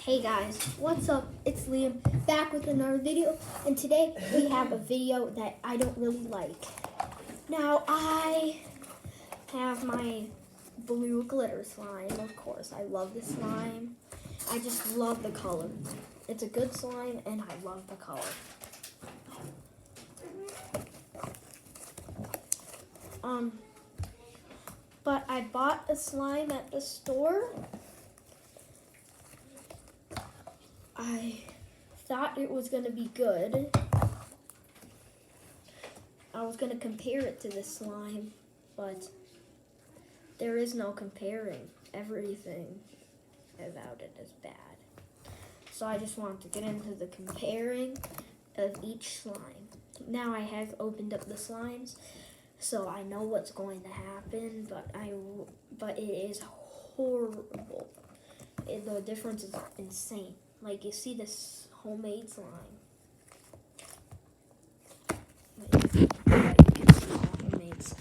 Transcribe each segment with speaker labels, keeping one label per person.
Speaker 1: Hey guys, what's up? It's Liam back with another video, and today we have a video that I don't really like. Now I have my blue glitter slime, of course. I love the slime. I just love the color. It's a good slime and I love the color. But I bought a slime at the store. I thought it was going to be good. I was going to compare it to this slime, but there is no comparing. Everything about it is bad. So I just wanted to get into the comparing of each slime. Now I have opened up the slimes, so I know what's going to happen, but it is horrible. The difference is insane. Like, you see this homemade slime. You can see the homemade slime.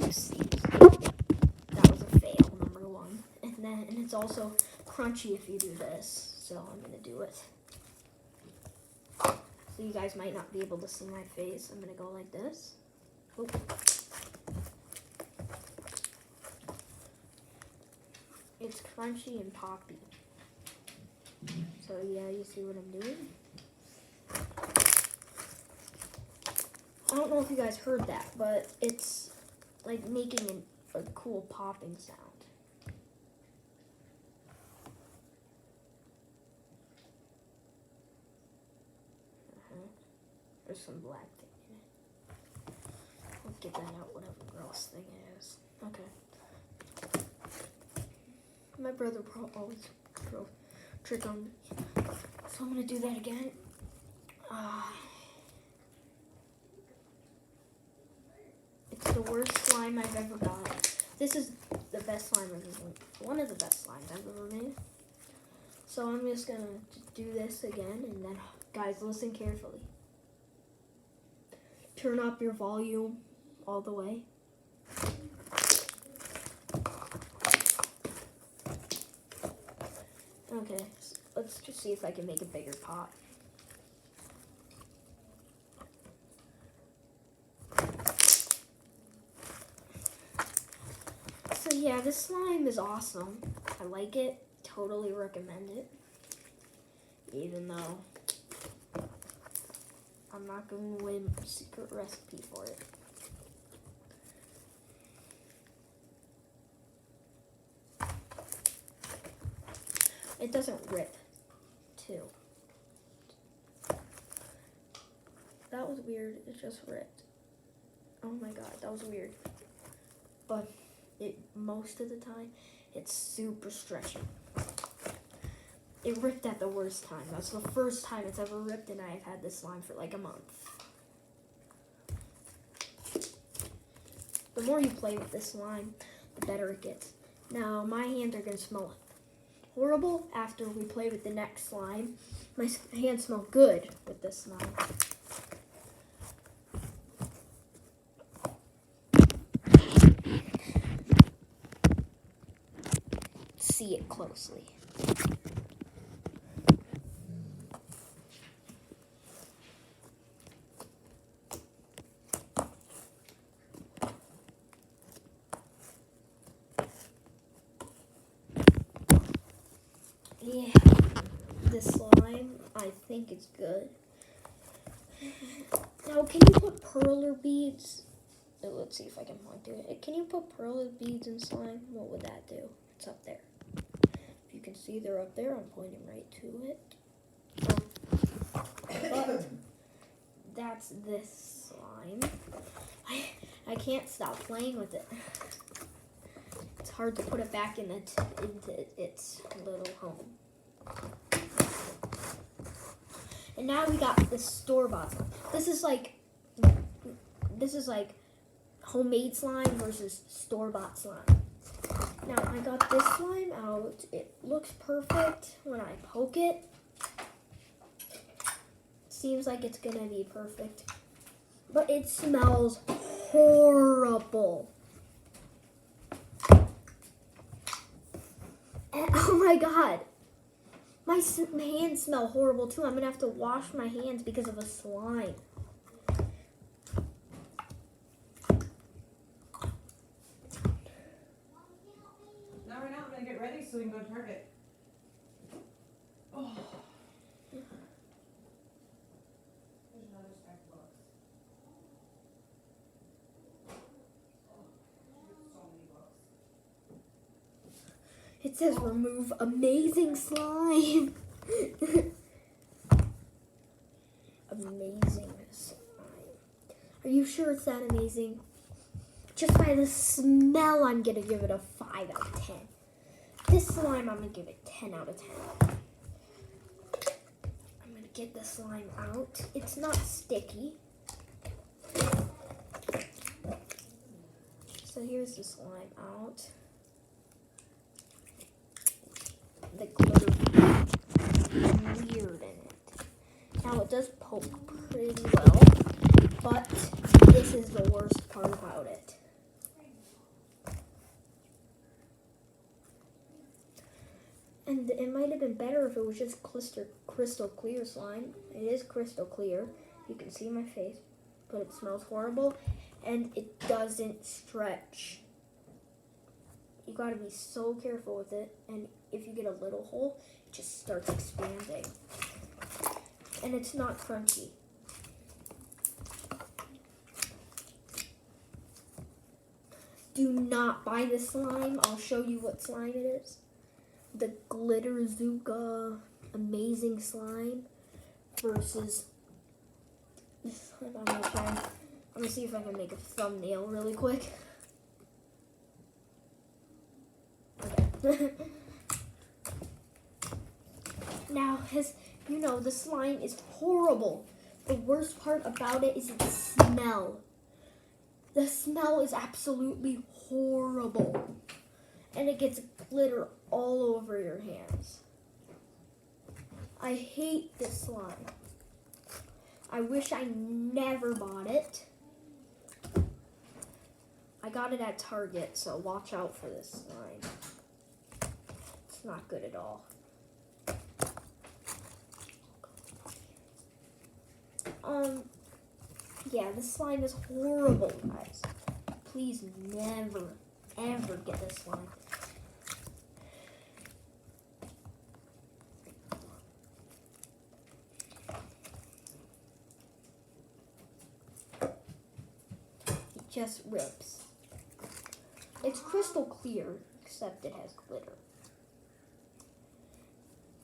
Speaker 1: See, that was a fail, number one. And it's also crunchy if you do this. So I'm gonna do it. So you guys might not be able to see my face. I'm gonna go like this. Oop. It's crunchy and poppy. So yeah, you see what I'm doing? I don't know if you guys heard that, but it's like making a cool popping sound. There's some black thing in it. I'll get that out, whatever gross thing it is. Okay. My brother always trick on me. So I'm gonna do that again. It's the worst slime I've ever got. This is the best slime I've ever made. One of the best slimes I've ever made. So I'm just gonna do this again, and then, guys, listen carefully. Turn up your volume all the way. Okay, so let's just see if I can make a bigger pop. So yeah, this slime is awesome. I like it. Totally recommend it. Even though I'm not giving away my secret recipe for it. It doesn't rip, too. That was weird. It just ripped. Oh my god, that was weird. But most of the time, it's super stretchy. It ripped at the worst time. That's the first time it's ever ripped, and I've had this slime for like a month. The more you play with this slime, the better it gets. Now, my hands are going to smell horrible after we play with the next slime. My hands smell good with this slime. See it closely. Yeah, this slime, I think it's good. Now, can you put perler beads? Let's see if I can point to it. Can you put perler beads in slime? What would that do? It's up there. If you can see, they're up there. I'm pointing right to it. But that's this slime. I can't stop playing with it. It's hard to put it back into its little home. And now we got the store-bought slime. This is like homemade slime versus store-bought slime. Now I got this slime out. It looks perfect when I poke it. Seems like it's gonna be perfect. But it smells horrible. And, oh my god. My hands smell horrible too. I'm going to have to wash my hands because of a slime.
Speaker 2: Now right now I'm going to get ready so we can go to Target. Oh. There's another stack of books. Oh, so many books.
Speaker 1: It says remove amazing slime. Amazing slime. Are you sure it's that amazing? Just by the smell, I'm going to give it a 5 out of 10. This slime, I'm going to give it 10 out of 10. I'm going to get the slime out. It's not sticky. So here's the slime out. The glitter weird in it. Now it does poke pretty well, but this is the worst part about it. And it might have been better if it was just crystal clear slime. It is crystal clear. You can see my face, but it smells horrible and it doesn't stretch. You gotta be so careful with it, and if you get a little hole, it just starts expanding. And it's not crunchy. Do not buy this slime. I'll show you what slime it is. The Glitterzuga Amazing Slime versus this slime. I'm gonna see if I can make a thumbnail really quick. Okay. Now, as you know, the slime is horrible. The worst part about it is its smell. The smell is absolutely horrible. And it gets glitter all over your hands. I hate this slime. I wish I never bought it. I got it at Target, so watch out for this slime. It's not good at all. Yeah, this slime is horrible, guys. Please never, ever get this slime. It just rips. It's crystal clear, except it has glitter.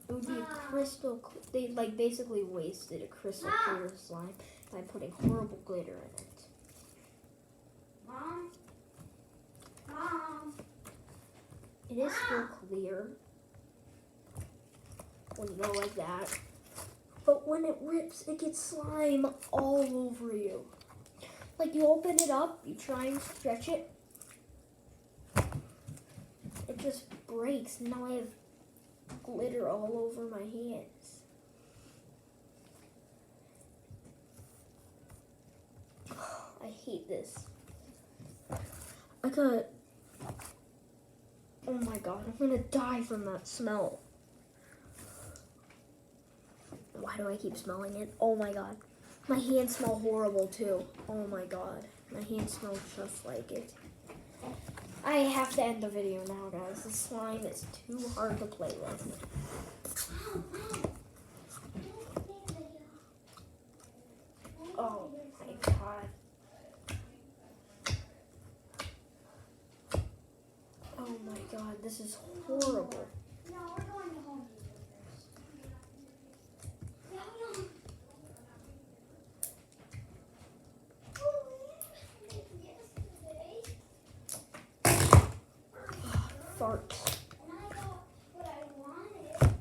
Speaker 1: It would be a crystal. They basically wasted a crystal clear slime by putting horrible glitter in it.
Speaker 3: Mom.
Speaker 1: It is still clear when you go like that, but when it rips, it gets slime all over you. Like you open it up, you try and stretch it, it just breaks. Now I have glitter all over my hands. I hate this. Oh my god, I'm gonna die from that smell. Why do I keep smelling it? Oh my god. My hands smell horrible too. Oh my god. My hands smell just like it. I have to end the video now, guys. This slime is too hard to play with. Oh my god. Oh my god, this is horrible.
Speaker 3: No, we're going to Home Depot first.
Speaker 1: Fart.
Speaker 3: And I got what I wanted.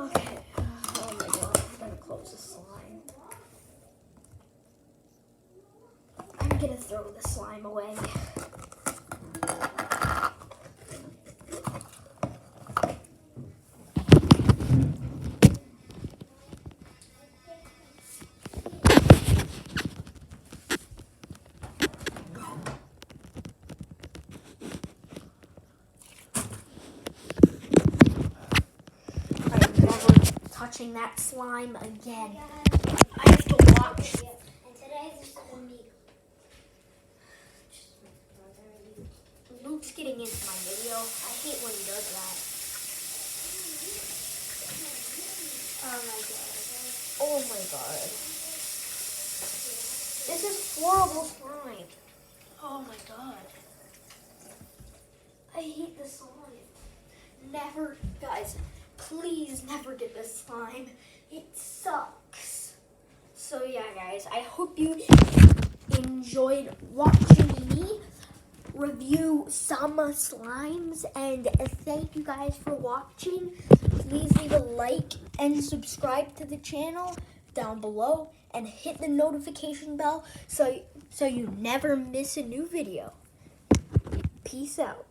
Speaker 1: Okay. Oh my god, I'm gonna close the slime. I'm gonna throw the slime away. watching that slime again.
Speaker 3: Guys,
Speaker 1: I have to watch.
Speaker 3: and today this is gonna be.
Speaker 1: Luke's getting into my video. I hate when he does that.
Speaker 3: Oh my god.
Speaker 1: Oh my god. This is horrible slime. Oh my god. I hate this slime. Never, guys, please never get this slime. It sucks. So yeah, guys, I hope you enjoyed watching me review some slimes, and thank you guys for watching. Please leave a like and subscribe to the channel down below, and hit the notification bell so you never miss a new video. Peace out.